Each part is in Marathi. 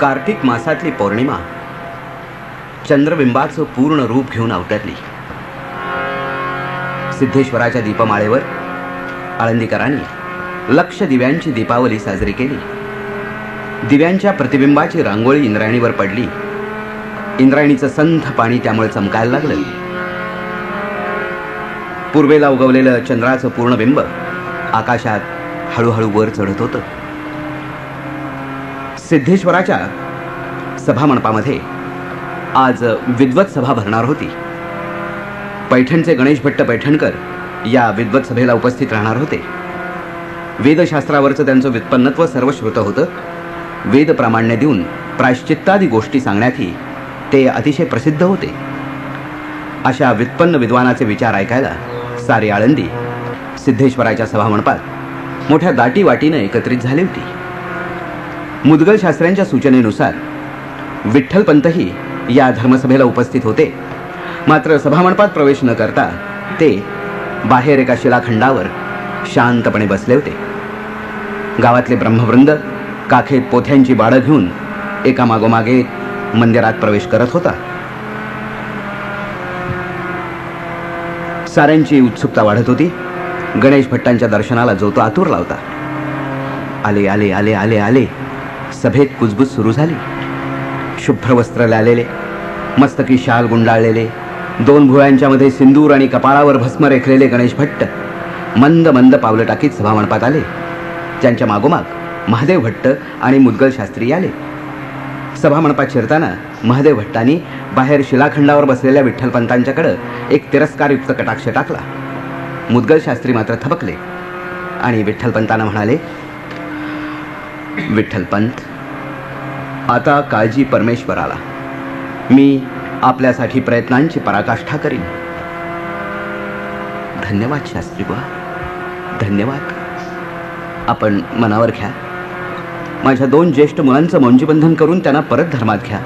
कार्तिक मासातली पौर्णिमा चंद्रबिंबाचं पूर्ण रूप घेऊन अवतरली. सिद्धेश्वराच्या दीपमाळेवर आळंदीकरांनी लक्ष दिव्यांची दीपावली साजरी केली. दिव्यांच्या प्रतिबिंबाची रांगोळी इंद्रायणीवर पडली. इंद्रायणीचं संथ पाणी त्यामुळे चमकायला लागलं. पूर्वेला उगवलेलं चंद्राचं पूर्ण बिंब आकाशात हळूहळू वर चढत होतं. सिद्धेश्वराच्या सभामंडपामध्ये आज विद्वत सभा भरणार होती. पैठणचे गणेश भट्ट पैठणकर या विद्वत सभेला उपस्थित राहणार होते. वेदशास्त्रावरचं त्यांचं व्युत्पन्नत्व सर्वश्रुत होतं. वेद प्रामाण्य देऊन प्रायश्चित्तादी गोष्टी सांगण्यातही ते अतिशय प्रसिद्ध होते. अशा व्युत्पन्न विद्वानाचे विचार ऐकायला सारी आळंदी सिद्धेश्वराच्या सभामंडपात मोठ्या दाटी वाटीनं एकत्रित झाली होती. मुदगल शास्त्र्यांच्या सूचनेनुसार विठ्ठलपंतही या धर्मसभेला उपस्थित होते. मात्र सभामंडपात प्रवेश न करता ते बाहेर एका शिलाखंडावर शांतपणे बसले होते. गावातले ब्रह्मवृंद काखेत पोथ्यांची बाळं घेऊन एका मागोमागे मंदिरात प्रवेश करत होता. साऱ्यांची उत्सुकता वाढत होती. गणेश भट्टांच्या दर्शनाला जो तो आतुरला होता. आले आले आले आले आले सभेत कुजबूज सुरू झाली. शुभ्र वस्त्र लालेले, मस्तकी शाल गुंडाळलेले, 2 भुवयांच्या मध्ये सिंदूर आणि कपाळावर भस्म रेखलेले गणेश भट्ट मंद मंद पावलं टाकीत सभामंडपात आले. त्यांच्या मागोमाग महादेव भट्ट आणि मुदगल शास्त्री आले. सभामंडपात शिरताना महादेव भट्टांनी बाहेर शिलाखंडावर बसलेल्या विठ्ठलपंतांच्याकडे एक तिरस्कारयुक्त कटाक्ष टाकला. मुदगल शास्त्री मात्र थबकले आणि विठ्ठलपंतांना म्हणाले, विठ्ठलपंत, आता काळजी परमेश्वराला. मी आपल्यासाठी प्रयत्नांची पराकाष्ठा करीन. धन्यवाद शास्त्री बुवा, धन्यवाद. आपण मनावर घ्या. माझ्या 2 ज्येष्ठ मुलांचं मौंजीबंधन करून त्यांना परत धर्मात घ्या.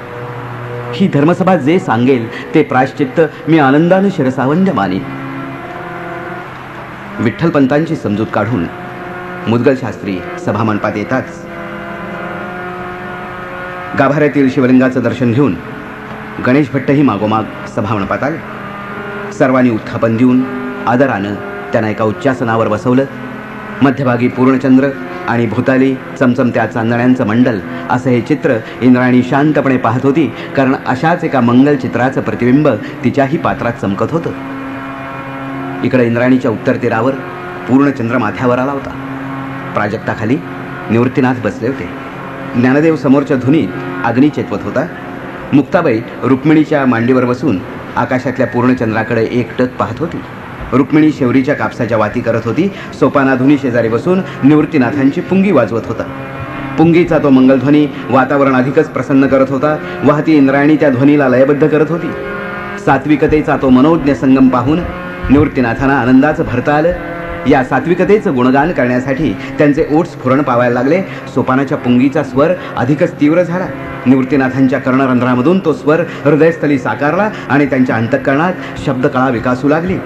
ही धर्मसभा जे सांगेल ते प्रायश्चित्त मी आनंदाने शिरसावंद्य मानेन. विठ्ठलपंतांची समजूत काढून मुदगल शास्त्री सभामंडपात येताच गाभाऱ्यातील शिवलिंगाचं दर्शन घेऊन गणेश भट्टही मागोमाग सभामंडपात आले. सर्वांनी उत्थापन देऊन आदरानं त्यांना एका उच्चासनावर बसवलं. मध्यभागी पूर्णचंद्र आणि भूताली चमचमत्या चांदण्यांचं मंडल असं हे चित्र इंद्रायणी शांतपणे पाहत होती. कारण अशाच एका मंगल चित्राचं प्रतिबिंब तिच्याही पात्रात चमकत होतं. इकडे इंद्रायणीच्या उत्तर तीरावर पूर्णचंद्र माथ्यावर आला होता. प्राजक्ताखाली निवृत्तीनाथ बसले होते. ज्ञानदेव समोरच्या धुनीत अग्नी चेतवत होता. मुक्ताबाई रुक्मिणीच्या मांडीवर बसून आकाशातल्या पूर्णचंद्राकडे एकटक पाहत होती. रुक्मिणी शेवरीच्या कापसाच्या वाती करत होती. सोपानाधुनी शेजारी बसून निवृत्तीनाथांची पुंगी वाजवत होता. पुंगीचा तो मंगलध्वनी वातावरण अधिकच प्रसन्न करत होता. वाहती इंद्रायणी त्या ध्वनीला लयबद्ध करत होती. सात्विकतेचा तो मनोज्ञ संगम पाहून निवृत्तीनाथांना आनंदाचं भरता आलं. या सात्विकतेचं गुणगान करण्यासाठी त्यांचे ओठ स्फुरण पावायला लागले. सोपानाच्या पुंगीचा स्वर अधिकच तीव्र झाला. निवृत्तीनाथांच्या कर्णरंध्रामधून तो स्वर हृदयस्थली साकारला आणि त्यांच्या अंतःकरणात शब्दकळा विकासू लागली.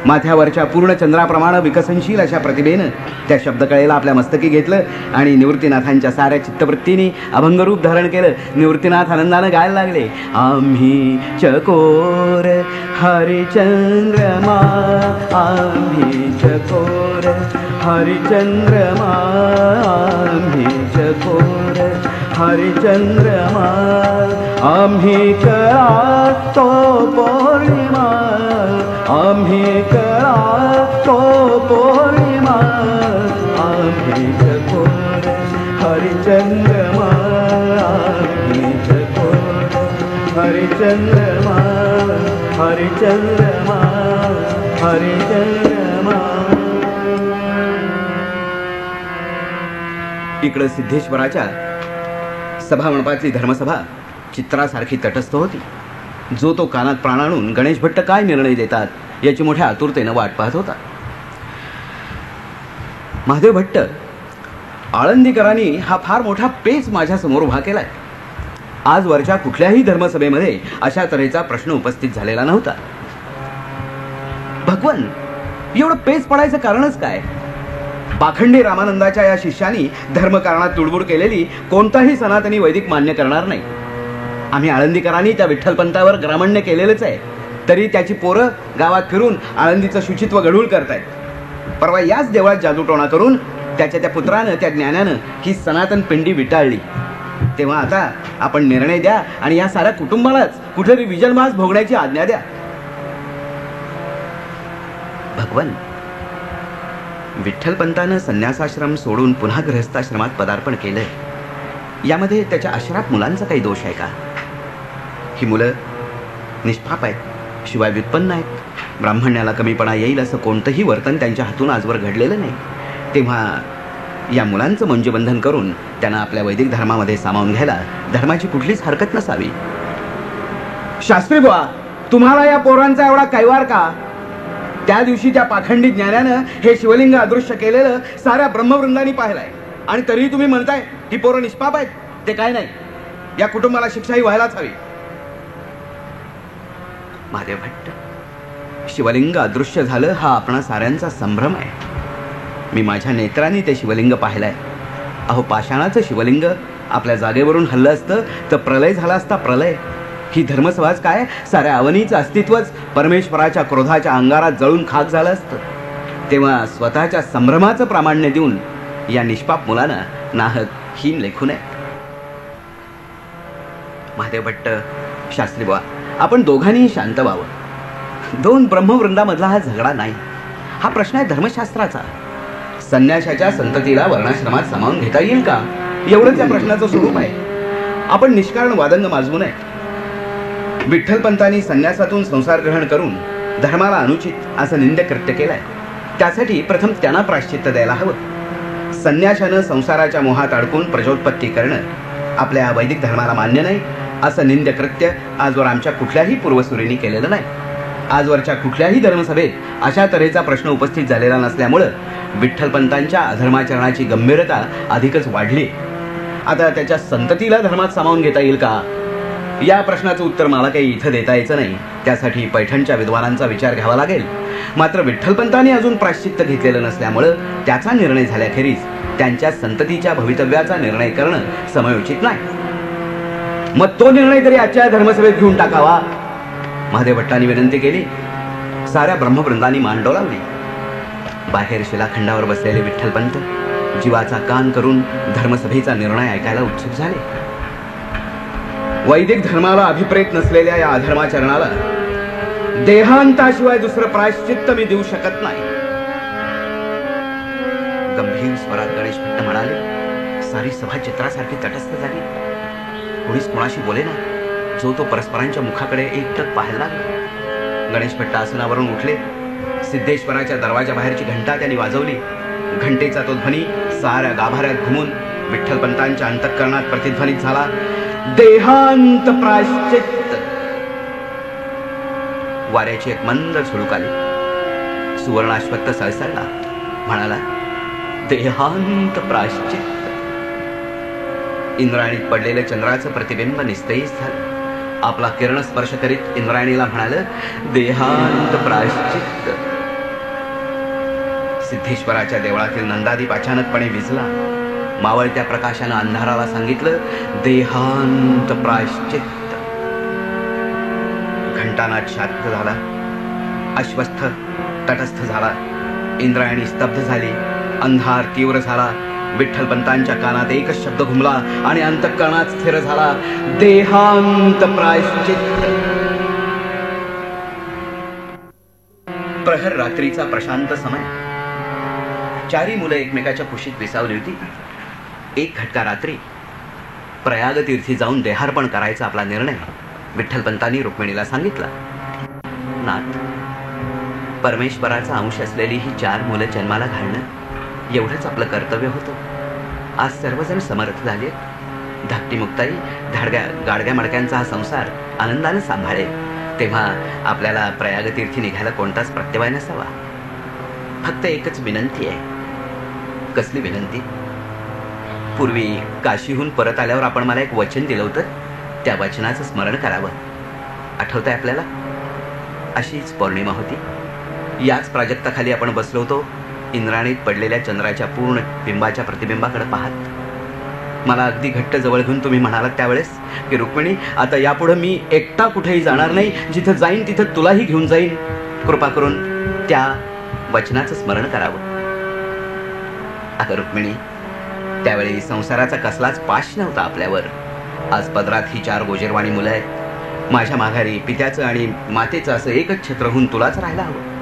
माथ्यावरच्या पूर्णचंद्राप्रमाणे विकसनशील अशा प्रतिभेनं त्या शब्दकळेला आपल्या मस्तकी घेतलं आणि निवृत्तीनाथांच्या साऱ्या चित्तवृत्तीने अभंगरूप धारण केलं. निवृत्तीनाथ आनंदानं गायला लागले, आम्ही चकोर हरिचंद्रमा, आम्ही चकोर हरिचंद्रमा, आम्ही चकोर हरिचंद्रमा, आम्ही कळा तो पौर्णिमा, आम्ही कळा तो पौर्णिमा, आम्ही चकोर हरिचंद्रमा, आम्ही चकोर हरिचंद्रमा, हरिचंद्रमा, हरिचंद्रमा. इकडं सिद्धेश्वराच्या सभामंडपातली धर्मसभा चित्रासारखी तटस्थ होती. जो तो कानात प्राण आणून गणेश भट्ट काय निर्णय देतात याची मोठ्या आतुरतेनं वाट पाहत होता. महादेव भट्ट, आळंदीकरांनी हा फार मोठा पेच माझ्यासमोर उभा केलाय. आजवरच्या कुठल्याही धर्मसभेमध्ये अशा तऱ्हेचा प्रश्न उपस्थित झालेला नव्हता. भगवान, एवढं पेच पडायचं कारणच काय? पाखंडी रामानंदाच्या या शिष्यानी धर्मकारणात तुडबुड केलेली कोणताही सनातनी वैदिक मान्य करणार नाही. आम्ही आळंदीकरांनी त्या विठ्ठलपंतावर ग्रामण्य केलेलंच आहे, तरी त्याची पोरं गावात फिरून आळंदीचं शुचित्व गढूळ करतायत. परवा याच देवळात जादूटोणा करून त्याच्या त्या पुत्रानं, त्या ज्ञानानं ही सनातन पिंडी विटाळली. तेव्हा आता आपण निर्णय द्या आणि या साऱ्या कुटुंबालाच कुठेतरी विजनमास भोगण्याची आज्ञा द्या. भगवान, विठ्ठलपंतानं संन्यासाश्रम सोडून पुन्हा गृहस्थाश्रमात पदार्पण केलंय. यामध्ये त्याच्या अश्राप मुलांचा काही दोष आहे का? ही मुलं निष्पाप आहेत, शिवाय व्युत्पन्न आहेत. ब्राह्मण्याला कमीपणा येईल असं कोणतंही वर्तन त्यांच्या हातून आजवर घडलेलं नाही. तेव्हा या मुलांचं मंजूबंधन करून त्यांना आपल्या वैदिक धर्मामध्ये सामावून घ्यायला धर्माची कुठलीच हरकत नसावी. शास्त्री बुवा, तुम्हाला या पोरांचा एवढा कैवार का? त्या दिवशी त्या पाखंडी ज्ञानानं हे शिवलिंग अदृश्य केलेलं साऱ्या ब्रह्मवृंदांनी पाहिलंय, आणि तरीही तुम्ही म्हणताय ही पोरं निष्पाप आहेत. ते काय नाही, या कुटुंबाला शिक्षाही व्हायलाच हवी. महादेव भट्ट, शिवलिंग अदृश्य झालं हा आपणा साऱ्यांचा संभ्रम आहे. मी माझ्या नेत्रांनी ते शिवलिंग पाहिलंय. अहो, पाषाणाचं शिवलिंग आपल्या जागेवरून हल्लं असतं तर प्रलय झाला असता. प्रलय. ही धर्मसभाच काय, साऱ्या अवनीचं अस्तित्वच परमेश्वराच्या क्रोधाच्या अंगारात जळून खाक झालं असतं. तेव्हा स्वतःच्या संभ्रमाचं प्रामाण्य देऊन या निष्पाप मुलानं नाहक हीन लेखू नये. महादेव भट्ट, शास्त्री बुवा, आपण दोघांनीही शांत व्हावं. दोन ब्रह्मवृंदामधला हा झगडा नाही, हा प्रश्न आहे धर्मशास्त्राचा. संन्याशाच्या संततीला वर्णाश्रमात सामावून घेता येईल का, एवढंच या प्रश्नाचं स्वरूप आहे. आपण निष्कारण वादंग माजवू नये. विठ्ठलपंतांनी संन्यासातून संसार ग्रहण करून धर्माला अनुचित असं निंद्य कृत्य केलंय. त्यासाठी प्रथम त्यांना प्रायश्चित्त द्यायला हवं. संन्याशानं संसाराच्या मोहात अडकून प्रजोत्पत्ती करणं आपल्या वैदिक धर्माला मान्य नाही. असं निंद्य कृत्य आजवर आमच्या कुठल्याही पूर्वसुरींनी केलेलं नाही. आजवरच्या कुठल्याही धर्मसभेत अशा तऱ्हेचा प्रश्न उपस्थित झालेला नसल्यामुळं विठ्ठलपंतांच्या अधर्माचरणाची गंभीरता अधिकच वाढली. आता त्याच्या संततीला धर्मात सामावून घेता येईल का, या प्रश्नाचं उत्तर मला काही इथं देता यायचं नाही. त्यासाठी पैठणच्या विद्वानांचा विचार घ्यावा लागेल. मात्र विठ्ठलपंतांनी अजून प्रायश्चित्त घेतलेलं नसल्यामुळं त्याचा निर्णय झाल्याखेरीज त्यांच्या संततीच्या भवितव्याचा निर्णय करणं समयोचित नाही. मग तो निर्णय तरी आजच्या धर्मसभेत घेऊन टाकावा. महादेव भट्टांनी विनंती केली. साऱ्या ब्रह्मवृंदांनी मान डोलावली. बाहेर शिलाखंडावर बसलेले विठ्ठलपंत जीवाचा कान करून धर्मसभेचा निर्णय ऐकायला उत्सुक झाले. वैदिक धर्माला अभिप्रेत नसलेल्या या अधर्माचरणाला देहांताशिवाय दुसरं प्रायश्चित्त मी देऊ शकत नाही. गंभीर स्वरात गणेश भट्ट म्हणाले. सारी सभा चित्रासारखी तटस्थ झाली. कोणीच कोणाशी बोले ना. जो तो परस्परांच्या मुखाकडे एकटक पाहायला लागला. गणेश भट्ट आसनावरून उठले. सिद्धेश्वराच्या दरवाजा बाहेरची घंटा त्यांनी वाजवली. घंटेचा तो ध्वनी साऱ्या गाभाऱ्यात घुमून विठ्ठलपंतांच्या अंतःकरणात प्रतिध्वनित झाला. देहांत प्रायश्चित्त. वाऱ्याची एक मंद झुळूक आली. सुवर्णाश्वत्थ सळसळला. म्हणाला, देहांत प्रायश्चित्त. इंद्रायणीत पडलेलं चंद्राचं प्रतिबिंब निस्तेज झालं. आपला किरण स्पर्श करीत इंद्रायणीला म्हणालं, देहांत प्रायश्चित्त. सिद्धेश्वराच्या देवळातील नंदादीप अचानकपणे विझला. मावळत्या प्रकाशानं अंधाराला सांगितलं, देहांत प्रायश्चित्त. घंटानाद शांत झाला. अश्वस्थ तटस्थ झाला. इंद्रायणी स्तब्ध झाली. अंधार तीव्र झाला. विठ्ठलपंतांच्या कानात एकच शब्द घुमला आणि अंतःकरणात स्थिर झाला, देहांत प्रायश्चित्त. प्रहर रात्रीचा प्रशांत समय. चारी मुलं एकमेकाच्या कुशीत विसावली होती. एक घटका रात्री प्रयाग तीर्थी जाऊन देहार्पण करायचा आपला निर्णय विठ्ठलपंतांनी रुक्मिणीला सांगितला. नाथ, परमेश्वराचा अंश असलेली ही चार मुलं जन्माला घालणं एवढंच आपलं कर्तव्य होतं. आज सर्वजण समर्थ झाले. धाकटी मुक्ताई गाडग्या मडक्यांचा हा संसार आनंदाने सांभाळेल. तेव्हा आपल्याला प्रयागतीर्थी निघायला कोणताच प्रत्यवाय नसावा. फक्त एकच विनंती आहे. कसली विनंती? पूर्वी काशीहून परत आल्यावर आपण मला एक वचन दिलं होतं, त्या वचनाचं स्मरण करावं. आठवतंय आपल्याला? अशीच पौर्णिमा होती. याच प्राजक्ताखाली आपण बसलो होतो. इंद्राणीत पडलेल्या चंद्राच्या पूर्ण बिंबाच्या प्रतिबिंबाकडे पाहत मला अगदी घट्ट जवळ घेऊन तुम्ही म्हणालात त्यावेळेस की रुक्मिणी, आता यापुढे मी एकटा कुठेही जाणार नाही, जिथं जाईन तिथं तुलाही घेऊन जाईन. कृपा करून त्या वचनाचं स्मरण करावं. अगं रुक्मिणी, त्यावेळी संसाराचा कसलाच पाश नव्हता आपल्यावर. आज पदरात ही 4 गोजीरवाणी मुलं आहेत. माझ्या माघारी पित्याचं आणि मातेचं असं एकच छत्र होऊन तुलाच राहायला हवं.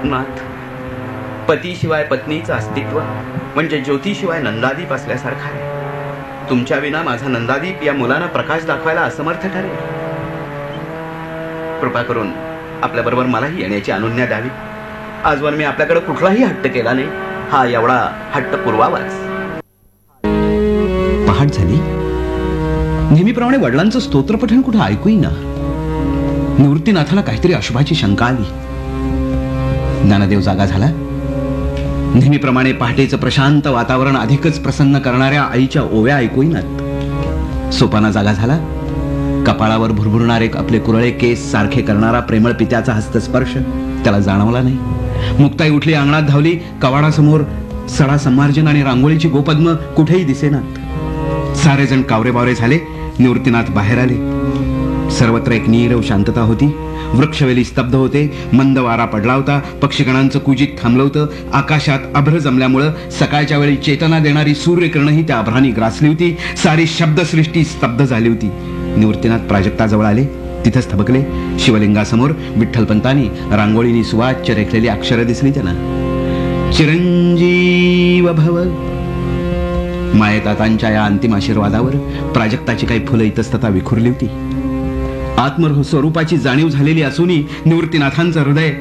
नाथ, पतीशिवाय पत्नीचं अस्तित्व म्हणजे ज्योतीशिवाय नंदादीप असल्यासारखं आहे. तुमच्या विना माझा नंदादीप या मुलांना प्रकाश दाखवायला असमर्थ ठरेल. कृपा करून आपल्याबरोबर मलाही येण्याची अनुज्ञा द्यावी. आजवर मी आपल्याकडे कुठलाही हट्ट केला नाही. हा एवढा हट्ट पुरवावाच. पहाट झाली. नेहमीप्रमाणे वडिलांचं स्तोत्रपठण कुठं ऐकूही ना. निवृत्तीनाथाला काहीतरी अशुभाची शंका आली. ज्ञानदेव जागा झाला. नेहमीप्रमाणे पहाटेचं प्रशांत वातावरण अधिकच प्रसन्न करणाऱ्या आईच्या ओव्या ऐकूनात. सोपाना जागा झाला. कपाळावर भुरभुरणारे आपले कुरळे केस सारखे करणारा प्रेमळ पित्याचा हस्तस्पर्श त्याला जाणवला नाही. मुक्ताई उठली, अंगणात धावली. कवाडासमोर सडा संमार्जन आणि रांगोळीची गोपद्म कुठेही दिसेनात. सारेजण कावरेबावरे झाले. निवृत्तीनाथ बाहेर आले. सर्वत्र एक नीरव शांतता होती. वृक्षवेली स्तब्ध होते. मंद वारा पडला होता. पक्षीगणांचं कुजीत थांबलं होतं. आकाशात अभ्र जमल्यामुळं सकाळच्या वेळी चेतना देणारी सूर्यकिरणही त्या अभ्रानी ग्रासली होती. सारी शब्दसृष्टी स्तब्ध झाली होती. निवृत्तीनाथ प्राजक्ताजवळ आले. तिथंच थबकले. शिवलिंगासमोर विठ्ठलपंतांनी रांगोळीनी सुवाच्य रेखलेली अक्षरं दिसली त्यांना. चिरंजीव भव. मायेतातांच्या या अंतिम आशीर्वादावर प्राजक्ताची काही फुलं इतस्तता विखुरली होती. आत्मस्वरूपाची जाणीव झालेली असूनही निवृत्तीनाथांचं हृदय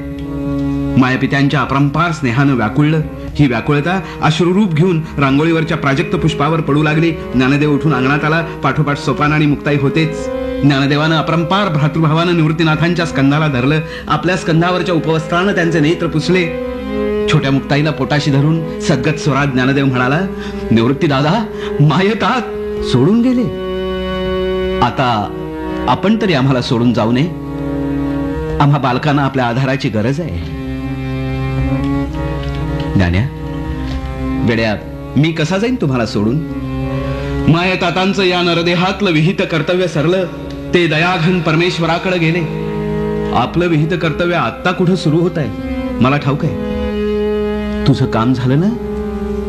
मायापित्यांच्या अपरंपार स्नेहानं व्याकुळलं. ही व्याकुळता अश्रुरूप घेऊन रांगोळीवरच्या प्राजक्त पुष्पावर पडू लागली. ज्ञानदेव उठून अंगणात आला. पाठोपाठ सोपान आणि मुक्ताई होतेच. ज्ञानदेवानं अपरंपार भ्रातृभावानं निवृत्तीनाथांच्या स्कंधाला धरलं. आपल्या स्कंधावरच्या उपवस्त्रानं त्यांचे नेत्र पुसले. छोट्या मुक्ताईला पोटाशी धरून सद्गत स्वरात ज्ञानदेव म्हणाला, निवृत्ती दादा, मायतात सोडून गेले. आता आपण तरी आम्हाला सोडून जाऊ नये. आम्हा बालकांना आपल्या आधाराची गरज आहे. ज्ञान्या, वेड्या, मी कसा जाईन तुम्हाला सोडून? मायतातांचं या नरदेहातलं विहित कर्तव्य सरलं. ते दयाघन परमेश्वराकडे गेले. आपलं विहित कर्तव्य आत्ता कुठं सुरू होत आहे मला ठाऊक आहे. तुझं काम झालं ना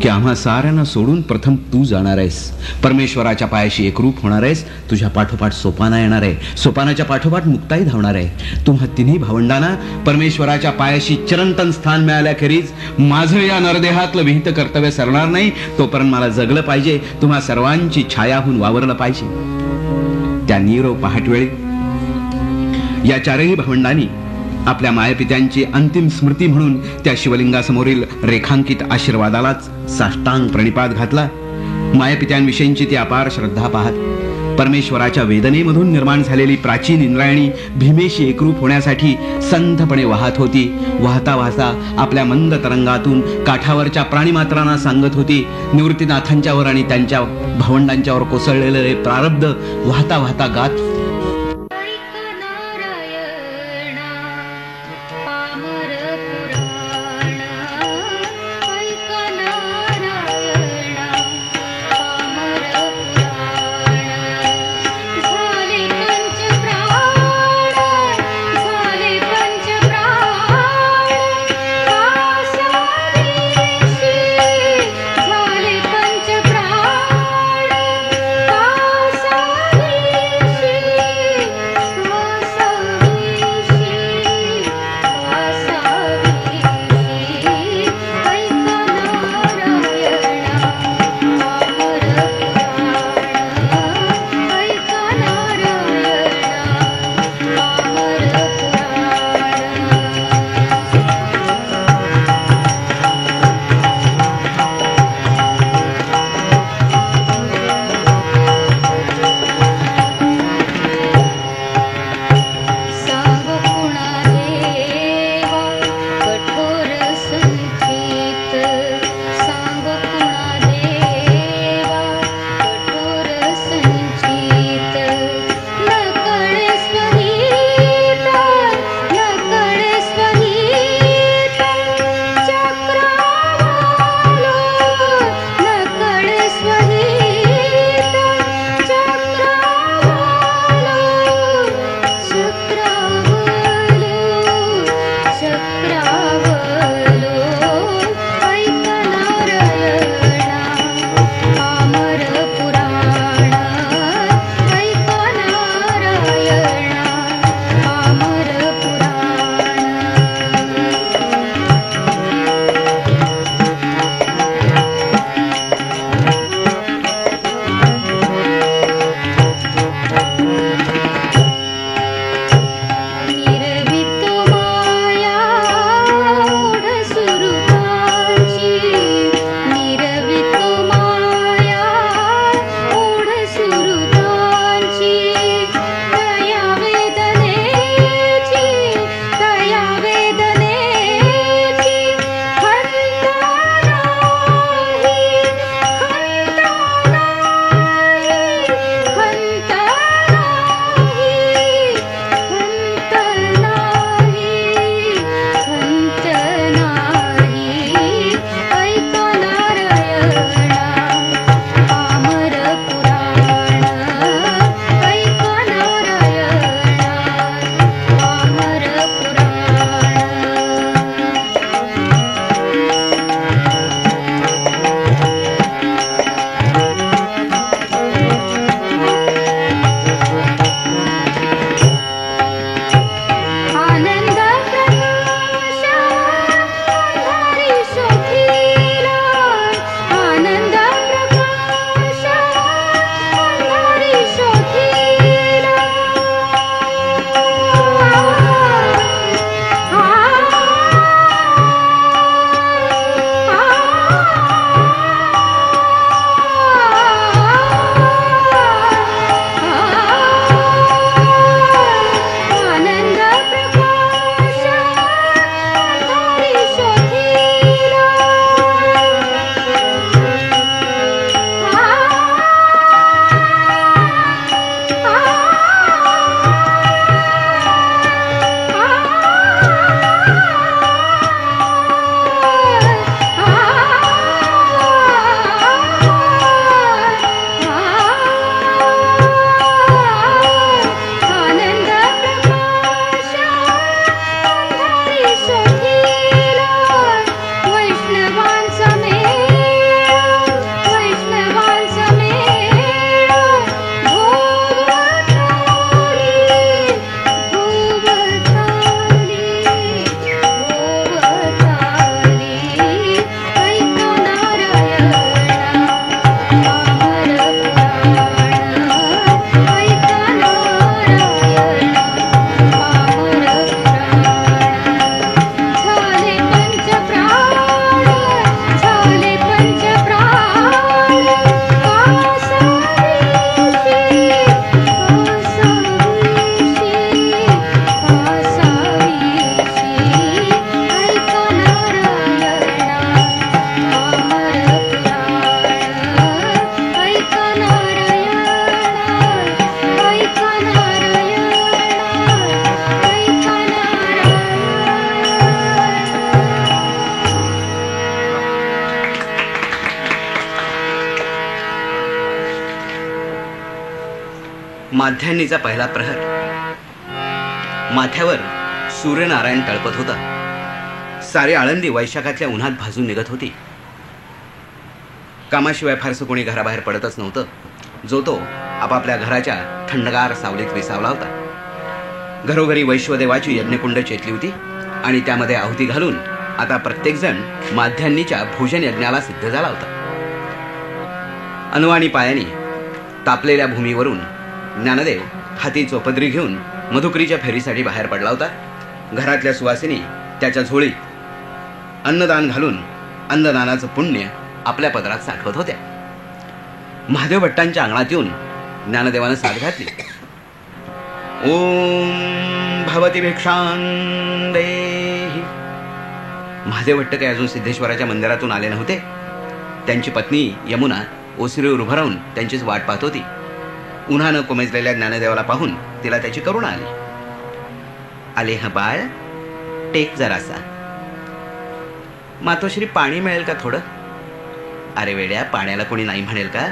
की आम्हा साऱ्यांना सोडून प्रथम तू जाणार आहेस. परमेश्वराच्या पायाशी एकरूप होणार आहेस. तुझ्या पाठोपाठ सोपाना येणार आहे. सोपानाच्या पाठोपाठ मुक्ताई धावणार आहे. तुम्हा तिन्ही भावंडांना परमेश्वराच्या पायाशी चिरंतन स्थान मिळाल्याखेरीज माझं या नरदेहातलं विहित कर्तव्य सरणार नाही. तोपर्यंत मला जगलं पाहिजे. तुम्हा सर्वांची छायाहून वावरलं पाहिजे. त्या नीरव पहाटवेळी या 4ही भावंडांनी आपल्या मायपित्यांची अंतिम स्मृती म्हणून त्या शिवलिंगासमोरील रेखांकित आशीर्वादालाच साष्टांग प्रणिपात घातला. मायपित्यांविषयींची ती अपार श्रद्धा पाहत परमेश्वराच्या वेदनेमधून निर्माण झालेली प्राचीन इंद्रायणी भीमेशी एकरूप होण्यासाठी संथपणे वाहत होती. वाहता वाहता आपल्या मंद तरंगातून काठावरच्या प्राणीमात्रांना सांगत होती. निवृत्तीनाथांच्यावर आणि त्यांच्या भावंडांच्यावर कोसळलेलं हे प्रारब्ध वाहता वाहता गात माध्यान्नीचा पहिला प्रहर. माथ्यावर सूर्यनारायण तळपत होता. सारी आळंदी वैशाखातल्या उन्हात भाजून निघत होती. कामाशिवाय फारसं कोणी घराबाहेर पडतच नव्हतं. जो तो आपापल्या घराच्या थंडगार सावलीत विसावला होता. घरोघरी वैश्वदेवाची यज्ञकुंड चेतली होती आणि त्यामध्ये आहुती घालून आता प्रत्येकजण माध्यान्नीच्या भोजन यज्ञाला सिद्ध झाला होता. अनवाणी पायानी तापलेल्या भूमीवरून ज्ञानदेव हाती चोपदरी घेऊन मधुकरीच्या फेरीसाठी बाहेर पडला होता. घरातल्या सुवासिनी त्याच्या झोळीत अन्नदान घालून अन्नदानाचं पुण्य आपल्या पदरात साठवत होत्या. महादेव भट्टांच्या अंगणात येऊन ज्ञानदेवानं साथ घातली. ओम भवती भिक्षां देहि. महादेव भट्ट काही अजून सिद्धेश्वराच्या मंदिरातून आले नव्हते. त्यांची पत्नी यमुना ओसरीवर उभं राहून त्यांचीच वाट पाहत होती. उन्हानं कोमेजलेल्या ज्ञानदेवाला पाहून तिला त्याची करुणा आली. आले ह बाळ, टेक जरासा. मातोश्री पाणी मिळेल का थोडं? अरे वेड्या, पाण्याला कोणी नाही म्हणेल का?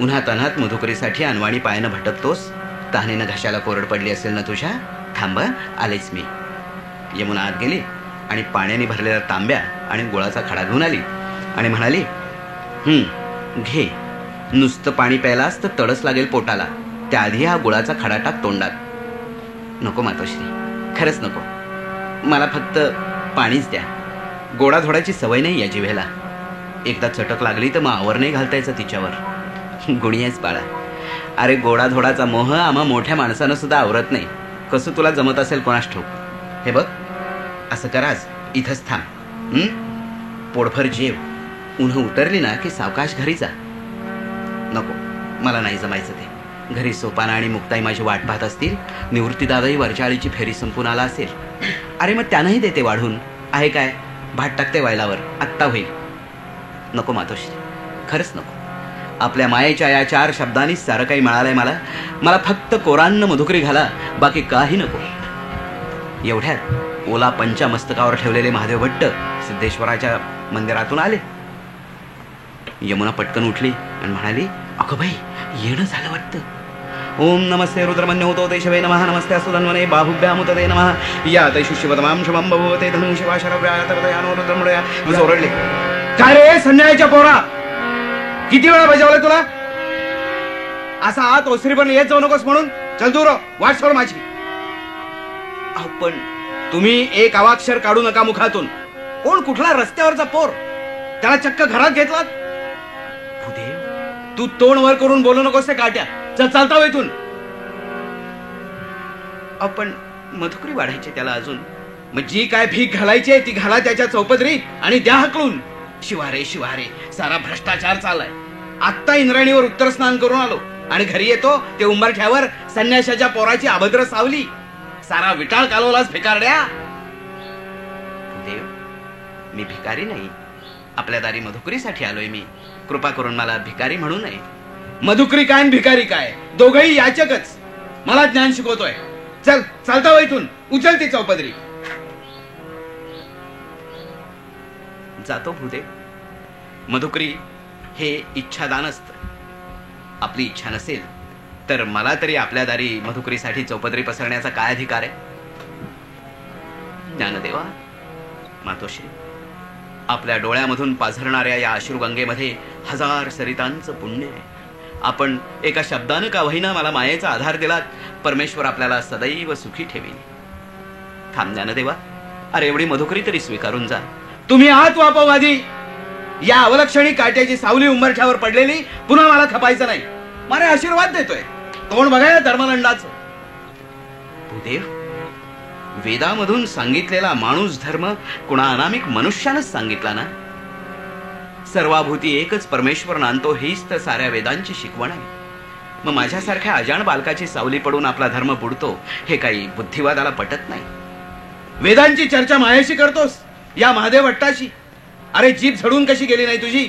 उन्हात अनात मधुकरीसाठी अनवाणी पायानं भटकतोस. तहानेनं घशाला कोरड पडली असेल ना तुझ्या? थांब, आलेच मी. यमुना आत गेली आणि पाण्याने भरलेला तांब्या आणि गुळाचा खडा घेऊन आली आणि म्हणाली, घे. नुसतं पाणी प्यायलास तर तडस लागेल पोटाला. त्याआधी हा गुळाचा खडा टाक तोंडात. नको मातोश्री, खरंच नको. मला फक्त पाणीच द्या. गोडाधोडाची सवय नाही या जिभेला. एकदा चटक लागली तर मग आवर नाही घालता यायचं तिच्यावर. गुणी आहेस बाळा. अरे गोडाधोडाचा मोह आम्हा मोठ्या माणसानं सुद्धा आवरत नाही. कसं तुला जमत असेल कोणास ठाऊक. हे बघ, असं कराच, इथंच थांब. पोटभर जेव. उन्ह उतरली ना की सावकाश घरी जा. नको, मला नाही जमायचं ते. घरी सोपाना आणि मुक्ताई माझी वाट पाहत असतील. निवृत्तीदादाही वरच्या आळीची फेरी संपून आला असेल. अरे मग त्यानंही देते वाढून. आहे काय, भात टाकते वायलावर, आत्ता होईल. नको मातोश्री, खरंच नको. आपल्या मायेच्या या 4 शब्दांनी सारं काही मिळालंय मला. मला फक्त कोरान्न मधुकरी घाला, बाकी काही नको. एवढ्यात ओला पंचा मस्तकावर ठेवलेले महादेव भट्ट सिद्धेश्वराच्या मंदिरातून आले. यमुना पटकन उठली आणि म्हणाली, अगं बाई, येणं झालं वाटतं. ओम नमस्ते रुद्रमन्य होतो ते शिवे नमः. नमस्ते असुधन्वने बाहुभ्यामुतते नमः. या तैषु शिवतमां शुभं भवते धनु शिवाशरव्यातपदयानो रुद्रमृया. ओरडले, काय रे संन्यायाच्या पोरा, किती वेळा बजावलं तुला? असा आत ओसरी पण येत जाऊ नकोस म्हणून. चल दूर, वाट सोड माझी. पण तुम्ही एक अवाक्षर काढू नका मुखातून. कोण कुठला रस्त्यावरचा पोर, त्याला चक्क घरात घेतलात. भूदेव, तू तोंड वर करून बोलू नकोस ते काट्या. चल, चालता इथून. आपण मधुकरी वाढायची त्याला अजून. मग जी काय भीक घालायची आहे ती घाला त्याच्या चौपदरी आणि द्या हकलून. शिवारे शिवारे, सारा भ्रष्टाचार चाललाय. आत्ता इंद्राणीवर उत्तर स्नान करून आलो आणि घरी येतो ते उंबरठ्यावर संन्याशाच्या पोराची अभद्र सावली. सारा विटाळ कालवलाच भिकारड्या. देव, मी भिकारी नाही. आपल्या दारी मधुकरीसाठी आलोय मी. कृपा करून मला भिकारी म्हणू नये. मधुकरी काय आणि भिकारी काय, दोघही याचकच. मला ज्ञान शिकवतोय. चल, चालता हो इथून. उचल ती चौपदरी. जातो भूदेव. मधुकरी हे इच्छादान असतं. आपली इच्छा नसेल तर मला तरी आपल्या दारी मधुकरीसाठी चौपदरी पसरण्याचा काय अधिकार आहे? ज्ञानदेवा, मातोश्री, आपल्या डोळ्यामधून पाझरणाऱ्या या अश्रुगंगेमध्ये 1000 सरितांचं पुण्य आहे. आपण एका शब्दानं का होईना मला मायेचा आधार दिलात. परमेश्वर आपल्याला सदैव सुखी ठेवील. थांब ज्ञानदेवा, अरे एवढी मधुकरी तरी स्वीकारून जा. तुम्ही आहात वापवादी. या अवलक्षणी काट्याची सावली उंबरठ्यावर पडलेली पुन्हा मला खपायचं नाही. मारे आशीर्वाद देतोय. तोंड बघाय धर्मदंडाचं. भूदेव, वेदामधून सांगितलेला माणूस धर्म कुणा अनामिक मनुष्यानंच सांगितला ना. सर्वाभूती एकच परमेश्वर नांदतो, हीच तर साऱ्या वेदांची शिकवण आहे. मग माझ्यासारख्या अजाण बालकाची सावली पडून आपला धर्म बुडतो हे काही बुद्धिवादाला पटत नाही. वेदांची चर्चा मायाशी करतोस, या महादेव भट्टाशी. अरे जीभ झडून कशी गेली नाही तुझी?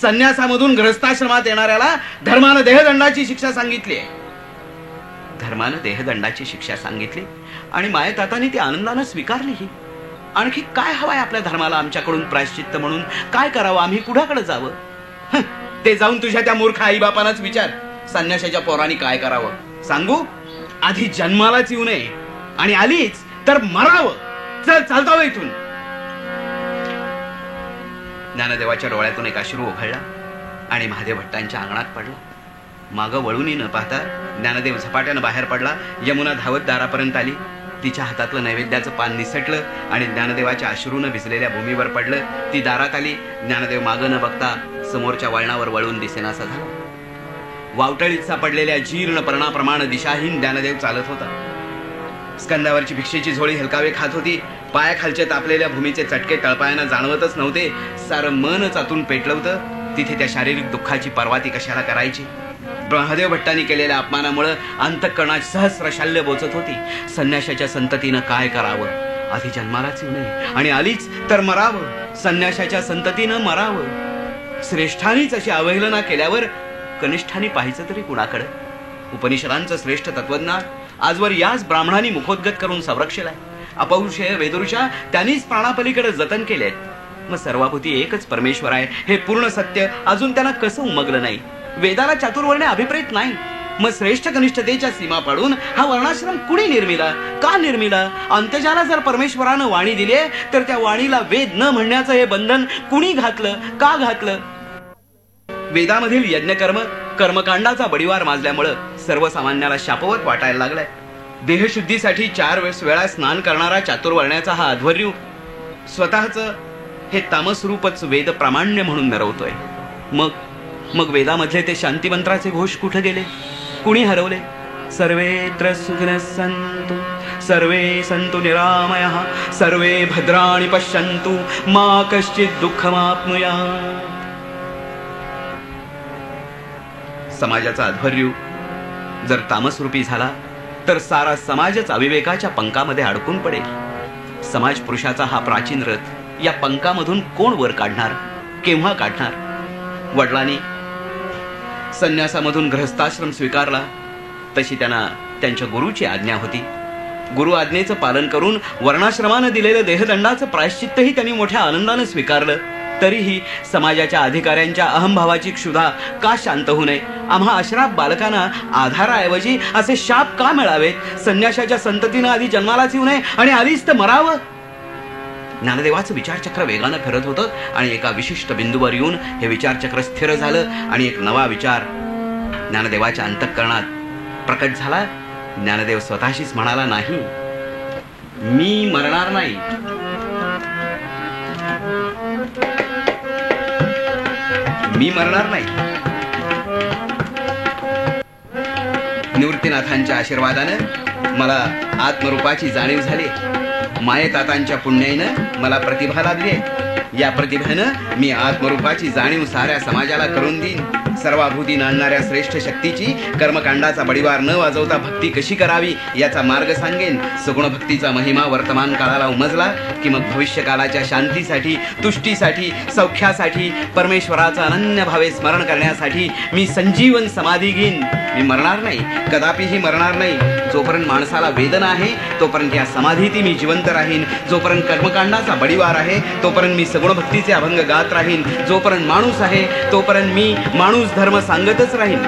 संन्यासामधून गृहस्थाश्रमात येणाऱ्याला धर्मानं देहदंडाची शिक्षा सांगितली आहे. धर्मानं देहदंडाची शिक्षा सांगितली आणि मायताताने ती आनंदानं स्वीकारलीही. आणखी काय हवाय आपल्या धर्माला आमच्याकडून प्रायश्चित्त म्हणून? काय करावं आम्ही? कुणाकडे जावं? ते जाऊन तुझ्या त्या मूर्ख आई बापांनाच विचार. संन्याशाच्या पोरांनी काय करावं? सांगू, आधी जन्मालाच येऊ नये आणि आलीच तर मरावं. चल चालताव इथून. ज्ञानदेवाच्या डोळ्यातून एक अश्रू ओघळला आणि महादेव भट्टांच्या अंगणात पडला. मागं वळूनही न पाहता ज्ञानदेव झपाट्यानं बाहेर पडला. यमुना धावत दारापर्यंत आली. तिच्या हातातलं नैवेद्याचं पान निसटलं आणि ज्ञानदेवाच्या अश्रूनं भिजलेल्या भूमीवर पडलं. ती दारात आली. ज्ञानदेव मागं न बघता समोरच्या वळणावर वळून दिसेनासा झाला. वावटळीत सापडलेल्या जीर्ण पर्णाप्रमाणे दिशाहीन ज्ञानदेव चालत होता. स्कंदावरची भिक्षेची झोळी हलकावे खात होती. पायाखालचे तापलेल्या भूमीचे चटके तळपायांना जाणवतच नव्हते. सारं मनच आतून पेटलं होतं. तिथे त्या शारीरिक दुःखाची पर्वा ती कशाला करायची? महादेव भट्टांनी केलेल्या अपमानामुळे अंतःकरणात सहस्र शाल्य बोचत होती. संन्याशाच्या संततीनं काय करावं? आधी जन्मालाच येऊ नये आणि आलीच तर मरावं. संन्याशाच्या संततीनं मरावं. श्रेष्ठांनीच अशी अवहेलना केल्यावर कनिष्ठांनी पाहायचं तरी कुणाकडे? उपनिषदांचं श्रेष्ठ तत्वज्ञान आजवर याच ब्राह्मणांनी मुखोद्गत करून संरक्षिलाय. अपौरुषेय वेदऋषा त्यांनीच प्राणापलीकडे जतन केलेत. मग सर्वाभूती एकच परमेश्वर आहे हे पूर्ण सत्य अजून त्यांना कसं उमगलं नाही? वेदाला चातुर्वर्ण्य अभिप्रेत नाही. मग श्रेष्ठ कनिष्ठतेच्या सीमा पाडून हा वर्णाश्रम कुणी निर्मिला? का निर्मिला? अंत्यजाला जर परमेश्वरानं वाणी दिली तर त्या वाणीला वेद न म्हणण्याचं हे बंधन कुणी घातलं? का घातलं? वेदामधील यज्ञकर्म कर्मकांडाचा बडीवार माजल्यामुळं सर्वसामान्याला शापवत वाटायला लागलाय. देहशुद्धीसाठी 4 वेळा स्नान करणारा चातुर्वर्ण्याचा हा अध्वर्यू स्वतःच हे तामस रूपच वेद प्रामाण्य म्हणून मिरवतोय. मग वेदामधले ते शांतिमंत्राचे घोष कुठे गेले? कुणी हरवले? सर्वेत्र सुखिनः सन्तु सर्वे सन्तु निरामयः सर्वे भद्राणि पश्यन्तु मा कश्चित् दुःखमाप्नुयात्. समाजाचा अध्वर्यू जर तामसरूपी झाला तर सारा समाजच अविवेकाच्या पंखामध्ये अडकून पडेल. समाज पुरुषाचा हा प्राचीन रथ या पंखामधून कोण वर काढणार? केव्हा काढणार? वडिलांनी संन्यासामधून गृहस्थाश्रम स्वीकारला तशी त्यांना त्यांच्या गुरुची आज्ञा होती. गुरु आज्ञेचं पालन करून वर्णाश्रमानं दिलेलं देहदंडाचं प्रायश्चित्तही त्यांनी मोठ्या आनंदानं स्वीकारलं. तरीही समाजाच्या अधिकाऱ्यांच्या अहंभावाची क्षुधा का शांत होऊ नये? आम्हा अश्राप बालकांना आधाराऐवजी असे शाप का मिळावेत? संन्याशाच्या संततीनं आधी जन्मालाच येऊ नये आणि आलीच तर मरावं. ज्ञानदेवाचं विचारचक्र वेगानं फिरत होतं आणि एका विशिष्ट बिंदूवर येऊन हे विचारचक्र स्थिर झालं आणि एक नवा विचार ज्ञानदेवाच्या अंतःकरणात प्रकट झाला. ज्ञानदेव स्वतःशीच म्हणाला, नाही, मी मरणार नाही. मी मरणार नाही. निवृत्तीनाथांच्या आशीर्वादानं मला आत्मरूपाची जाणीव झाली. मायेतातांच्या पुण्याईनं मला प्रतिभा लाभली. या प्रतिभेनं मी आत्मरूपाची जाणीव साऱ्या समाजाला करून देईन. सर्वाभूतीनं आणणाऱ्या श्रेष्ठ शक्तीची कर्मकांडाचा बडीवार न वाजवता भक्ती कशी करावी याचा मार्ग सांगेन. सगुण भक्तीचा महिमा वर्तमान काळाला उमजला की मग भविष्यकालाच्या शांतीसाठी, तुष्टीसाठी, सौख्यासाठी, परमेश्वराचं अनन्य भावे स्मरण करण्यासाठी मी संजीवन समाधी घेईन. मी मरणार नाही, कदापिही मरणार नाही. जोपर्यंत माणसाला वेदना आहे तोपर्यंत या समाधीत मी जिवंत राहीन. जोपर्यंत कर्मकांडाचा बडीवार आहे तोपर्यंत मी सगुण भक्तीचे अभंग गात राहीन. जोपर्यंत माणूस आहे तोपर्यंत मी माणूस धर्म सांगतच राहीन.